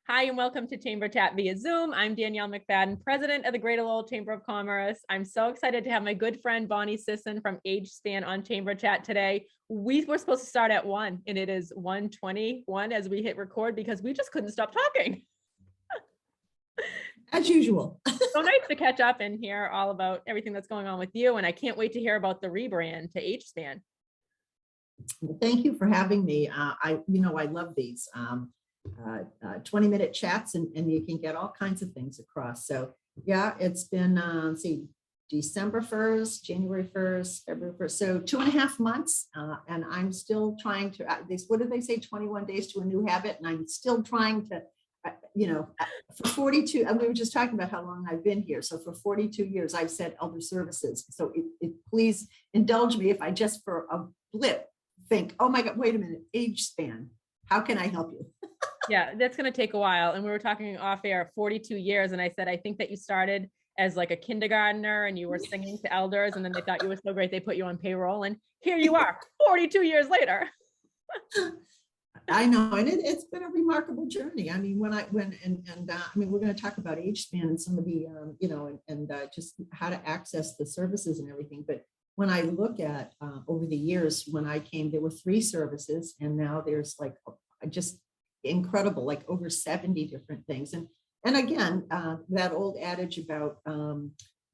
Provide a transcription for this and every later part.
Hi, and welcome to Chamber Chat via Zoom. I'm Danielle McFadden, president of the Greater Lowell Chamber of Commerce. I'm so excited to have my good friend Bonnie Sisson from AgeSpan on Chamber Chat today. We were supposed to start at 1, and it is 1:21 as we hit record because we just couldn't stop talking. As usual. So nice to catch up and hear all about everything that's going on with you. And I can't wait to hear about the rebrand to AgeSpan. Well, thank you for having me. I love these 20-minute chats, and you can get all kinds of things across. So yeah, it's been December 1st, January 1st, February 1st. So 2.5 months. And I'm still trying to, what do they say, 21 days to a new habit. And I'm still trying to, for 42, and we were just talking about how long I've been here. So for 42 years, I've said elder services. So please indulge me if I just for a blip think, oh my God, wait a minute, AgeSpan. How can I help you? Yeah, that's going to take a while. And we were talking off air 42 years. And I said, I think that you started as like a kindergartner and you were singing to elders, and then they thought you were so great, they put you on payroll. And here you are 42 years later. I know, and it's been a remarkable journey. I mean, we're going to talk about AgeSpan and some of the, just how to access the services and everything. But when I look at over the years, when I came, there were 3 services, and now there's like just incredible, like over 70 different things. And again, that old adage about,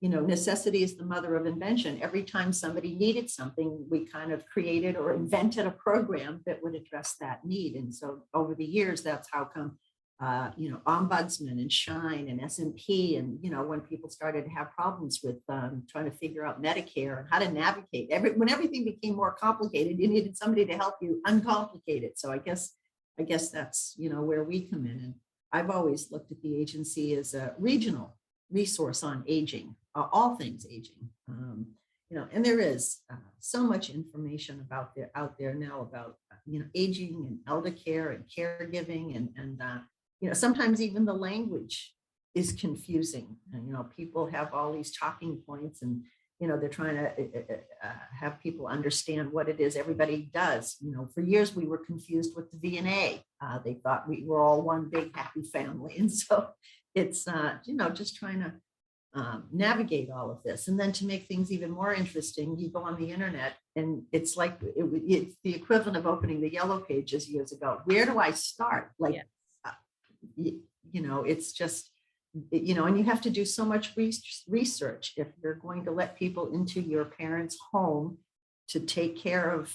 necessity is the mother of invention. Every time somebody needed something, we kind of created or invented a program that would address that need. And so over the years, that's how come, Ombudsman and Shine and S&P, and, when people started to have problems with trying to figure out Medicare and how to navigate, when everything became more complicated, you needed somebody to help you uncomplicate it. So I guess that's, where we come in. And I've always looked at the agency as a regional resource on aging, all things aging, and there is so much information out there now about, aging and elder care and caregiving, and sometimes even the language is confusing. And, people have all these talking points, and, they're trying to have people understand what it is everybody does. For years we were confused with the V&A. They thought we were all one big happy family. And so it's, just trying to navigate all of this. And then to make things even more interesting, you go on the internet, and it's like, it's the equivalent of opening the Yellow Pages years ago. Where do I start? Like, yes. It's just, and you have to do so much research if you're going to let people into your parents' home to take care of,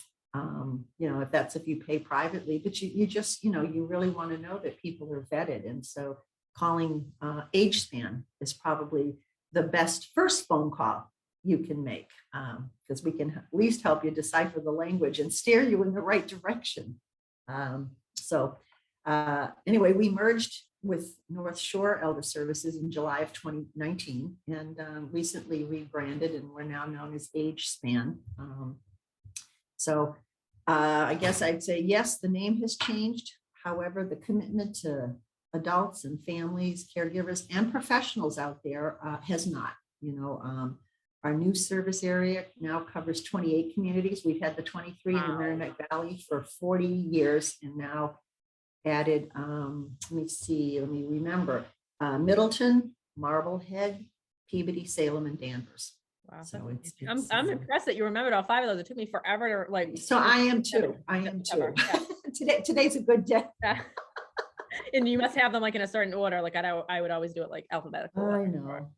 if you pay privately, but you just, you really want to know that people are vetted. And so calling AgeSpan is probably the best first phone call you can make, because we can at least help you decipher the language and steer you in the right direction. Anyway, we merged with North Shore Elder Services in July of 2019, and recently rebranded, and we're now known as AgeSpan. I guess I'd say, yes, the name has changed. However, the commitment to adults and families, caregivers, and professionals out there has not. Our new service area now covers 28 communities. We've had the 23 in the Merrimack Valley for 40 years, and now added, let me remember, Middleton, Marblehead, Peabody, Salem, and Danvers. Wow. So I'm impressed that you remembered all 5 of those. It took me forever to So I am too. Yeah. Today's a good day. Yeah. And you must have them like in a certain order. Like I would always do it like alphabetical. I know.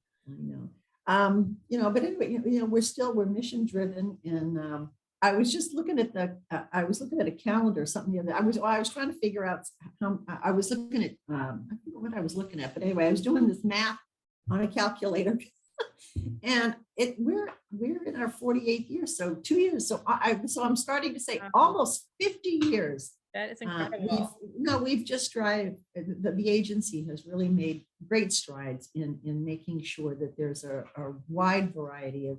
But anyway, we're mission driven, and I was just looking at a calendar, something the other. I was trying to figure out how I was looking at. I forget what I was looking at, but anyway, I was doing this math on a calculator, and we're in our 48th year, so 2 years. So I'm starting to say almost 50 years. That is incredible. We've just tried. The agency has really made great strides in making sure that there's a wide variety of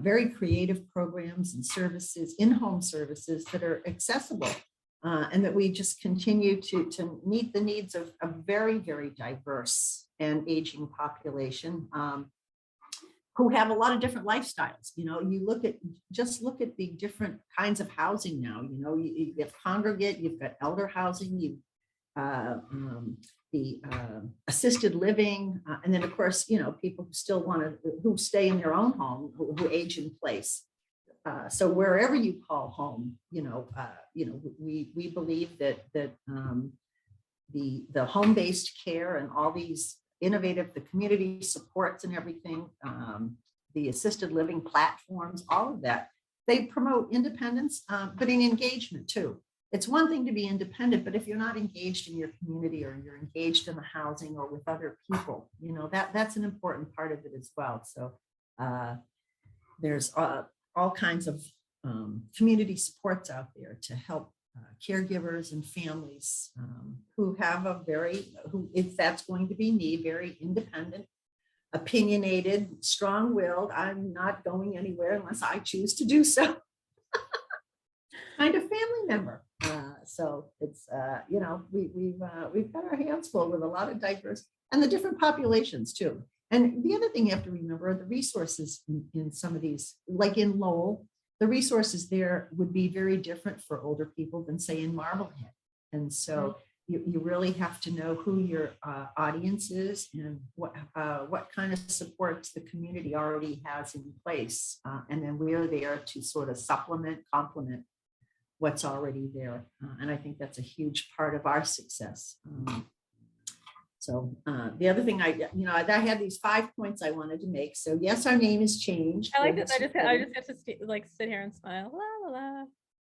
very creative programs and services, in-home services that are accessible, and that we just continue to meet the needs of a very, very diverse and aging population. Who have a lot of different lifestyles. You look at the different kinds of housing now. You have congregate, you've got elder housing, the assisted living, and then of course, people who still who stay in their own home, who age in place. So wherever you call home, we believe that the home-based care and all these the community supports and everything, the assisted living platforms, all of that, they promote independence, but in engagement too. It's one thing to be independent, but if you're not engaged in your community or you're engaged in the housing or with other people, that's an important part of it as well. So there's all kinds of community supports out there to help caregivers and families who have who, if that's going to be me, very independent, opinionated, strong-willed, I'm not going anywhere unless I choose to do so, kind of family member. So it's, we've got our hands full with a lot of diverse and the different populations too. And the other thing you have to remember are the resources in some of these, like in Lowell, the resources there would be very different for older people than say in Marblehead. And so you really have to know who your audience is and what kind of supports the community already has in place. And then we're there to sort of complement what's already there. And I think that's a huge part of our success. So the other thing I had these 5 points I wanted to make. So yes, our name has changed. I like this. I just have to sit here and smile. La, la, la.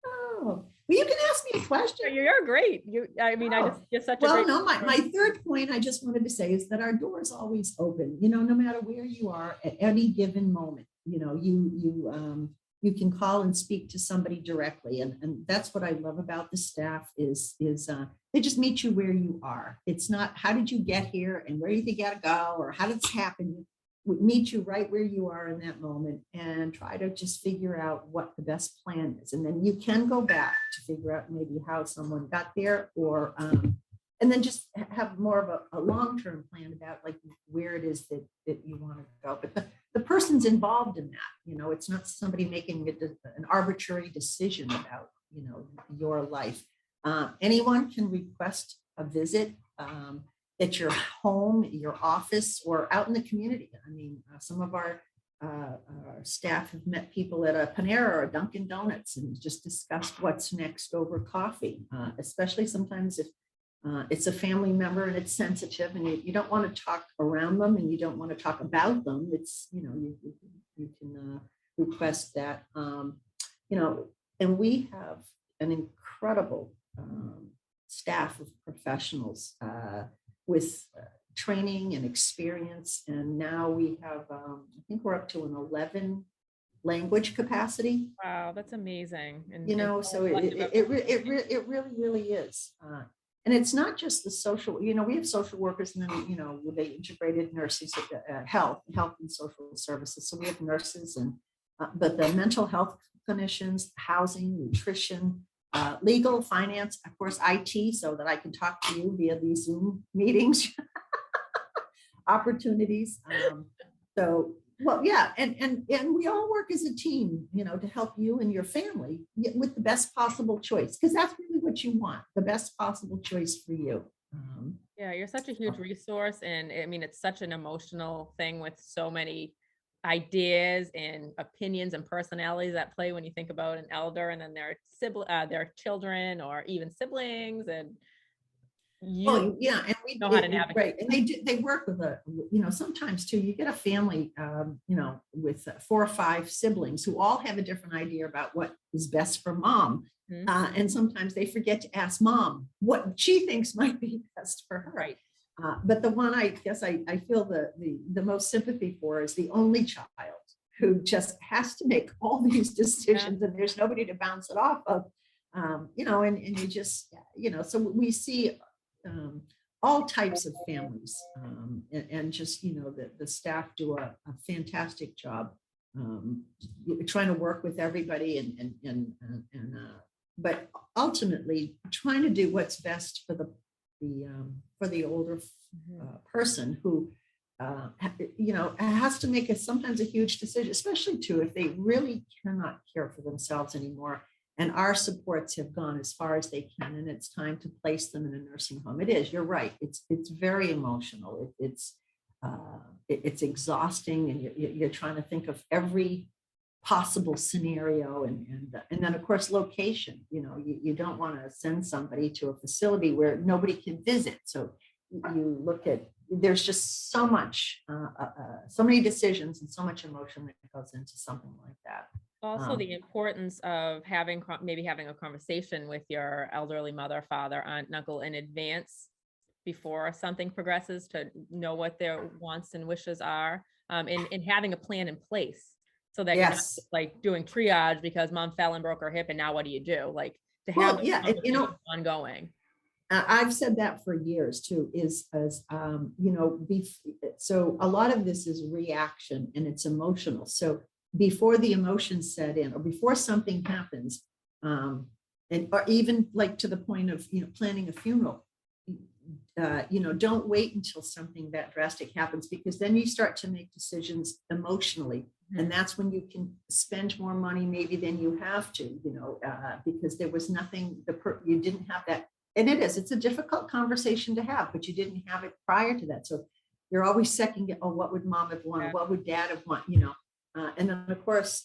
Oh, well, you can ask me a question. You're great. You're such a great. Well, no, my third point I just wanted to say is that our door is always open, no matter where you are at any given moment, you can call and speak to somebody directly. And that's what I love about the staff is they just meet you where you are. It's not, how did you get here and where do you think you got to go or how did this happen? We meet you right where you are in that moment and try to just figure out what the best plan is. And then you can go back to figure out maybe how someone got there or, and then just have more of a long-term plan about like where it is that you want to go. But the person's involved in that, it's not somebody making an arbitrary decision about, your life. Anyone can request a visit at your home, your office, or out in the community. I mean, some of our staff have met people at a Panera or a Dunkin' Donuts and just discussed what's next over coffee, especially sometimes if it's a family member and it's sensitive and you don't want to talk around them and you don't want to talk about them. It's, you can request that, and we have an incredible staff of professionals with training and experience. And now we have, I think we're up to an 11 language capacity. Wow, that's amazing. And so it really is. And it's not just the social, we have social workers and then, they integrated nurses, health and social services. So we have nurses and, but the mental health clinicians, housing, nutrition, legal, finance, of course, IT, so that I can talk to you via these Zoom meetings, opportunities. Well, yeah, and we all work as a team, to help you and your family with the best possible choice, because that's really what you want, the best possible choice for you. Yeah, you're such a huge resource. And I mean, it's such an emotional thing with so many ideas and opinions and personalities at play when you think about an elder and then their children or even siblings. And and we know how to navigate. Right. And they work with sometimes too, you get a family, with 4 or 5 siblings who all have a different idea about what is best for mom. Mm-hmm. And sometimes they forget to ask mom what she thinks might be best for her. Right. But the one I guess I feel the most sympathy for is the only child who just has to make all these decisions and there's nobody to bounce it off of, and you just, so we see all types of families and just, the staff do a fantastic job trying to work with everybody but ultimately trying to do what's best for the older person who has to make sometimes a huge decision, especially too if they really cannot care for themselves anymore And our supports have gone as far as they can, and it's time to place them in a nursing home. It is, you're right. It's very emotional. It's exhausting, and you're trying to think of every possible scenario, and then of course location. You don't want to send somebody to a facility where nobody can visit. So you look at, there's just so much, so many decisions and so much emotion that goes into something like that. Also, the importance of maybe having a conversation with your elderly mother, father, aunt, and uncle in advance before something progresses, to know what their wants and wishes are, and having a plan in place, so that you're not Yes. just like doing triage because mom fell and broke her hip and now what do you do? Like, to have Well, yeah, ongoing. I've said that for years too, so a lot of this is reaction and it's emotional. So before the emotions set in, or before something happens, or even like to the point of, planning a funeral, don't wait until something that drastic happens, because then you start to make decisions emotionally. Mm-hmm. And that's when you can spend more money maybe than you have to, because there was nothing, you didn't have that. And it's a difficult conversation to have, but you didn't have it prior to that. So you're always second, what would mom have wanted? What would dad have wanted? And then of course,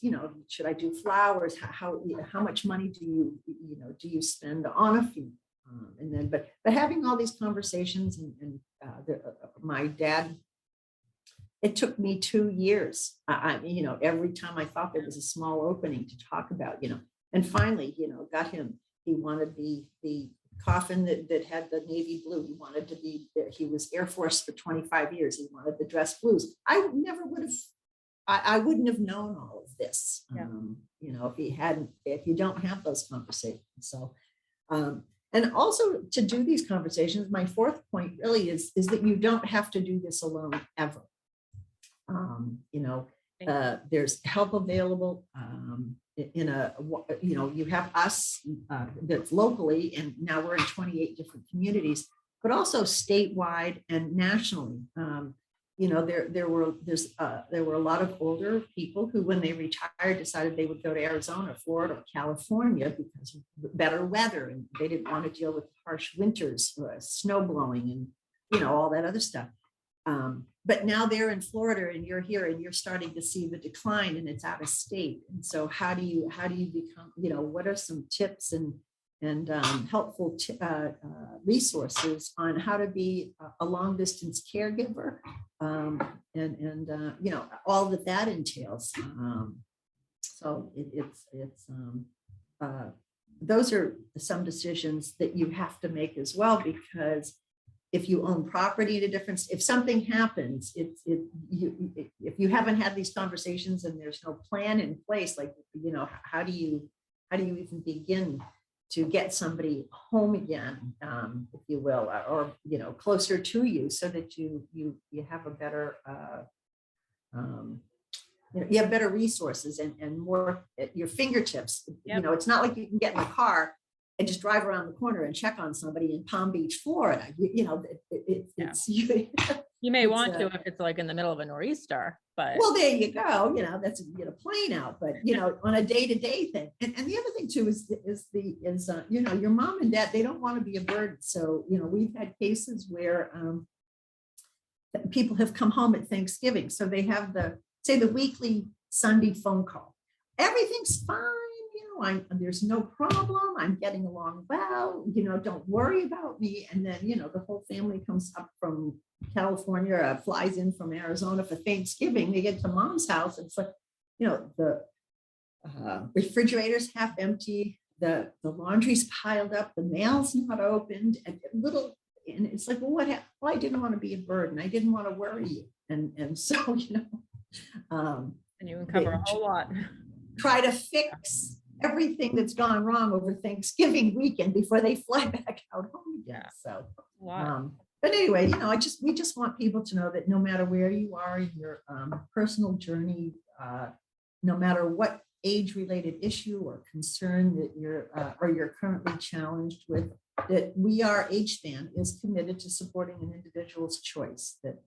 should I do flowers? How much money do you spend on a funeral? And then, but having all these conversations, and my dad, it took me 2 years. Every time I thought there was a small opening to talk about, and finally, got him. He wanted the coffin that had the navy blue. He wanted to be. He was Air Force for 25 years. He wanted the dress blues. I never would have. I wouldn't have known all of this, if you don't have those conversations. So, and also to do these conversations, my fourth point really is that you don't have to do this alone ever. There's help available. You have us that's locally, and now we're in 28 different communities, but also statewide and nationally. There were a lot of older people who, when they retired, decided they would go to Arizona, Florida, or California because of better weather, and they didn't want to deal with harsh winters, snow blowing, and all that other stuff. But now they're in Florida, and you're here, and you're starting to see the decline, and it's out of state. And so, how do you become? What are some tips and helpful resources on how to be a long distance caregiver, and all that entails. So those are some decisions that you have to make as well, because if you own property at a different, if something happens, if you haven't had these conversations and there's no plan in place, like, how do you even begin to get somebody home again, if you will, or closer to you, so that you have a better, you have better resources and more at your fingertips. Yep. It's not like you can get in the car and just drive around the corner and check on somebody in Palm Beach, Florida. It's you may want to if it's like in the middle of a nor'easter, but well, there you go. That's a plane out, but on a day-to-day thing. And the other thing too is your mom and dad, they don't want to be a burden. So we've had cases where people have come home at Thanksgiving, so they have the weekly Sunday phone call. Everything's fine. There's no problem. I'm getting along well. Don't worry about me. And then the whole family comes up from California, flies in from Arizona for Thanksgiving. They get to mom's house. It's like, the refrigerator's half empty. The laundry's piled up. The mail's not opened. And it's like, well, what happened? Well, I didn't want to be a burden. I didn't want to worry you. And so, and you can cover a whole lot. Try to fix everything that's gone wrong over Thanksgiving weekend before they fly back out home again. So, but anyway, we just want people to know that no matter where you are in your personal journey, no matter what age-related issue or concern that you're currently challenged with, that AgeSpan is committed to supporting an individual's choice that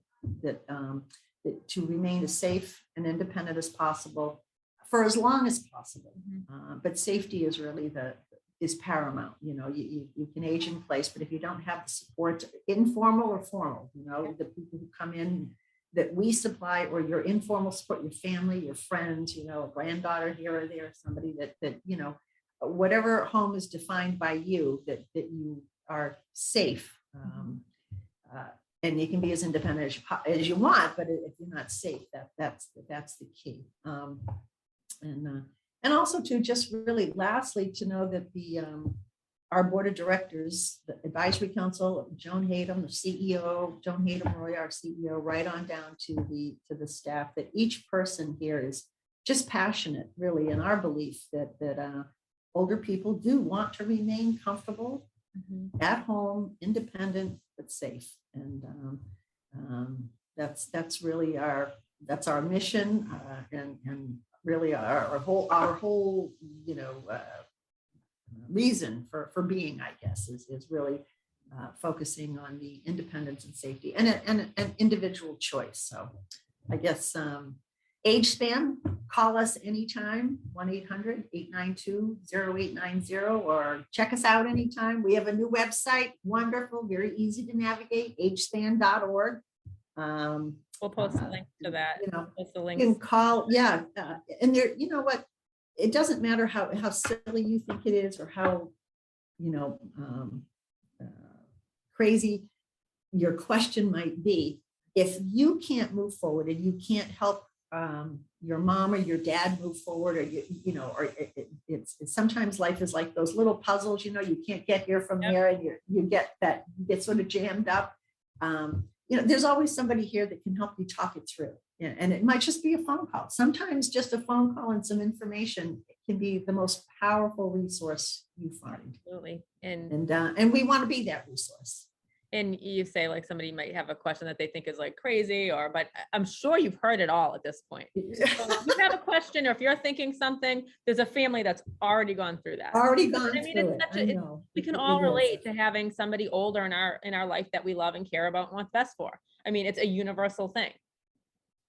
to remain as safe and independent as possible for as long as possible. Mhm. But safety is really is paramount. You know, you can age in place, but if you don't have the support, informal or formal, you know, the people who come in that we supply, or your informal support, your family, your friends, you know, a granddaughter here or there, somebody that you know, whatever home is defined by you, that you are safe. And you can be as independent as you want, but if you're not safe, that's the key. And also to just really lastly to know that our board of directors, the advisory council, Joan Hayden, the CEO, Joan Hayden Roy, our CEO, right on down to the staff, that each person here is just passionate, really, in our belief that older people do want to remain comfortable, at home, independent, but safe. And that's really our mission, and really our whole you know, reason for being, I guess, is really focusing on the independence and safety and an individual choice. So I guess AgeSpan, call us anytime, 1-800-892-0890, or check us out anytime. We have a new website, wonderful, very easy to navigate, agespan.org. We'll post a link to that. You know, Post the you links. can call, yeah. And there, you know what, it doesn't matter how silly you think it is, or how, you know, crazy your question might be. If you can't move forward and you can't help your mom or your dad move forward, or you know, or it's sometimes life is like those little puzzles, you know, you can't get here from there, and you get sort of jammed up. You know, there's always somebody here that can help you talk it through. And it might just be a phone call. Sometimes just a phone call and some information can be the most powerful resource you find. Absolutely. And we want to be that resource. And you say like somebody might have a question that they think is like crazy, but I'm sure you've heard it all at this point. So if you have a question, or if you're thinking something, there's a family that's already gone through that. Already gone I mean, through it's it. we can all relate to having somebody older in our life that we love and care about and what's best for. I mean, it's a universal thing.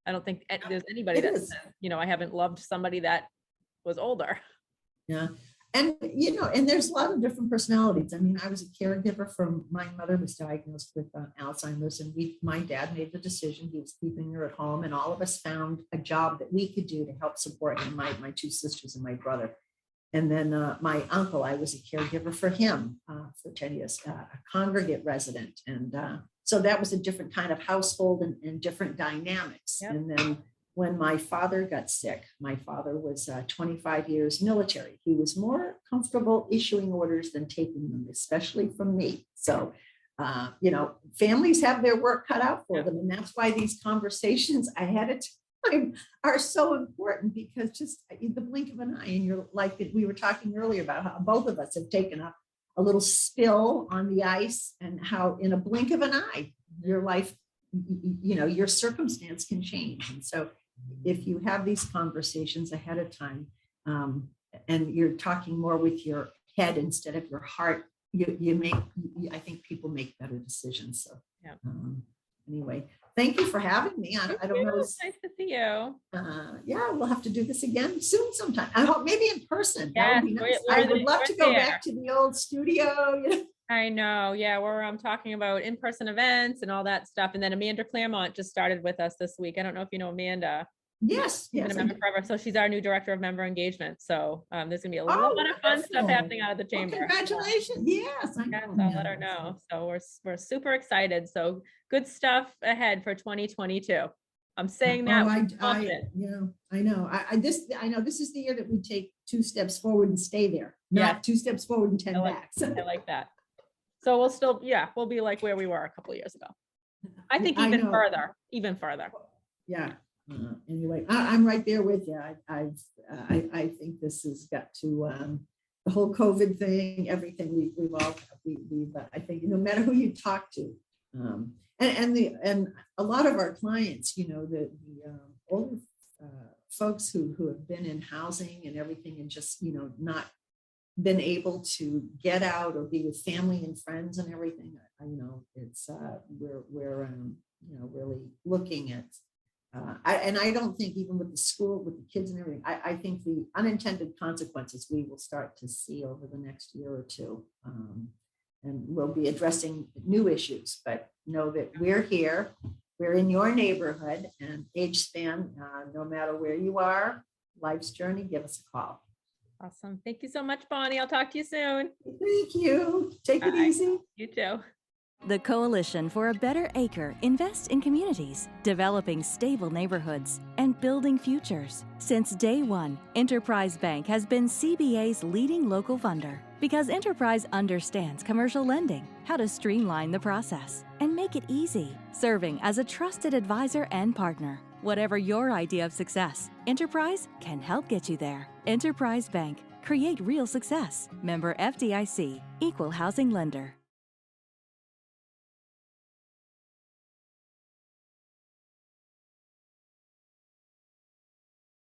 I don't think there's anybody that says, you know, I haven't loved somebody that was older. Yeah. And, you know, and there's a lot of different personalities. I mean, I was a caregiver for my mother was diagnosed with Alzheimer's, and my dad made the decision. He was keeping her at home, and all of us found a job that we could do to help support him, my two sisters and my brother. And then my uncle, I was a caregiver for him for 10 years, a congregate resident. And so that was a different kind of household and different dynamics. Yep. And then when my father got sick, my father was 25 years military. He was more comfortable issuing orders than taking them, especially from me. So, you know, families have their work cut out for them. And that's why these conversations ahead of time are so important, because just the blink of an eye in your life, we were talking earlier about how both of us have taken a little spill on the ice, and how in a blink of an eye, your life, you know, your circumstance can change. And so if you have these conversations ahead of time, and you're talking more with your head instead of your heart, I think people make better decisions. So anyway, thank you for having me. I don't know. It's nice to see you. Yeah, we'll have to do this again soon sometime. I hope maybe in person. Yeah, that would be nice. I would love to go back to the old studio. You know? I know. Yeah, we're talking about in-person events and all that stuff. And then Amanda Claremont just started with us this week. I don't know if you know Amanda. Yes. Been a member forever. So she's our new director of member engagement. So there's gonna be a lot of fun stuff happening out of the chamber. Well, congratulations. Yes. I'll let her know. So we're super excited. So good stuff ahead for 2022. I'm saying that. I know. I know this is the year that we take 2 steps forward and stay there, not 2 steps forward and 10 back. I like that. So we'll be like where we were a couple of years ago. I think even further. Yeah. Anyway, I'm right there with you. I think this has got to the whole COVID thing, everything we've I think no matter who you talk to, and a lot of our clients, you know, the older folks who have been in housing and everything, and just, you know, not been able to get out or be with family and friends and everything. You know, it's we're you know, really looking at And I don't think even with the school, with the kids and everything, I think the unintended consequences we will start to see over the next year or two. And we'll be addressing new issues, but know that we're here, we're in your neighborhood, and AgeSpan, no matter where you are, life's journey, give us a call. Awesome. Thank you so much, Bonnie. I'll talk to you soon. Thank you. Take it Bye. easy. You too. The Coalition for a Better Acre invests in communities, developing stable neighborhoods, and building futures. Since day one, Enterprise Bank has been CBA's leading local funder because Enterprise understands commercial lending, how to streamline the process, and make it easy, serving as a trusted advisor and partner. Whatever your idea of success, Enterprise can help get you there. Enterprise Bank. Create real success. Member FDIC. Equal housing lender.